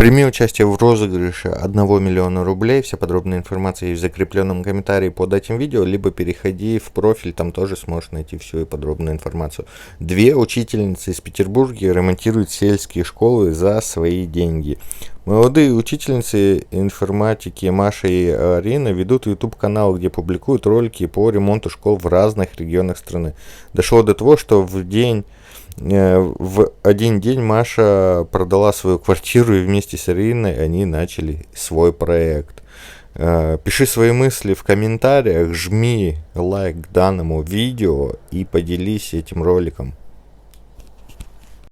Прими участие в розыгрыше 1 миллиона рублей. Вся подробная информация есть в закрепленном комментарии под этим видео, либо переходи в профиль, там тоже сможешь найти всю и подробную информацию. Две учительницы из Петербурга ремонтируют сельские школы за свои деньги. Молодые учительницы информатики Маша и Арина ведут YouTube-канал, где публикуют ролики по ремонту школ в разных регионах страны. Дошло до того, что в один день Маша продала свою квартиру, и вместе с Ариной они начали свой проект. Пиши свои мысли в комментариях, жми лайк данному видео и поделись этим роликом.